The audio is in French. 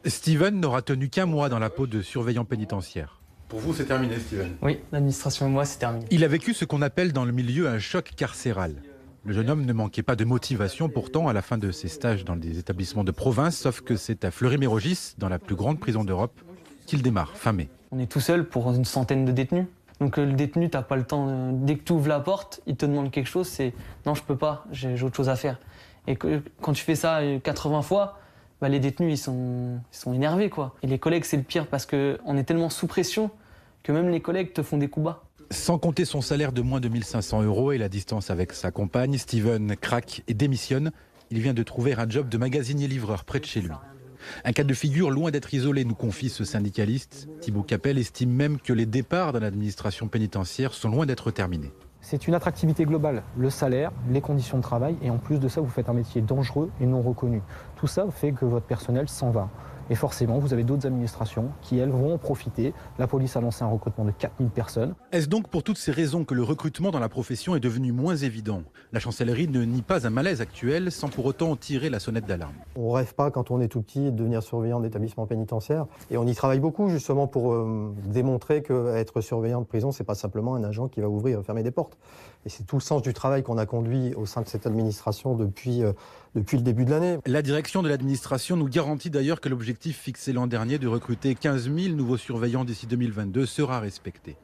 Steven n'aura tenu qu'un mois dans la peau de surveillant pénitentiaire. Pour vous, c'est terminé, Steven? Oui, l'administration et moi, c'est terminé. Il a vécu ce qu'on appelle dans le milieu un choc carcéral. Le jeune homme ne manquait pas de motivation pourtant à la fin de ses stages dans des établissements de province, sauf que c'est à Fleury-Mérogis, dans la plus grande prison d'Europe, qu'il démarre, fin mai. On est tout seul pour une centaine de détenus. Donc le détenu, t'as pas le temps. Dès que tu ouvres la porte, il te demande quelque chose, c'est non, je peux pas, j'ai autre chose à faire. Et quand tu fais ça 80 fois, bah, les détenus, ils sont énervés, quoi. Et les collègues, c'est le pire parce qu'on est tellement sous pression que même les collègues te font des coups bas. Sans compter son salaire de moins de 1 500 € et la distance avec sa compagne, Steven craque et démissionne. Il vient de trouver un job de magasinier-livreur près de chez lui. Un cas de figure loin d'être isolé, nous confie ce syndicaliste. Thibaut Capel estime même que les départs dans l'administration pénitentiaire sont loin d'être terminés. C'est une attractivité globale, le salaire, les conditions de travail, et en plus de ça, vous faites un métier dangereux et non reconnu. Tout ça fait que votre personnel s'en va. Et forcément, vous avez d'autres administrations qui, elles, vont en profiter. La police a lancé un recrutement de 4000 personnes. Est-ce donc pour toutes ces raisons que le recrutement dans la profession est devenu moins évident? La chancellerie ne nie pas un malaise actuel sans pour autant tirer la sonnette d'alarme. On rêve pas quand on est tout petit de devenir surveillant d'établissement pénitentiaire. Et on y travaille beaucoup justement pour démontrer qu'être surveillant de prison, c'est pas simplement un agent qui va ouvrir et fermer des portes. Et c'est tout le sens du travail qu'on a conduit au sein de cette administration depuis le début de l'année. La direction de l'administration nous garantit d'ailleurs que l'objectif fixé l'an dernier de recruter 15 000 nouveaux surveillants d'ici 2022 sera respecté.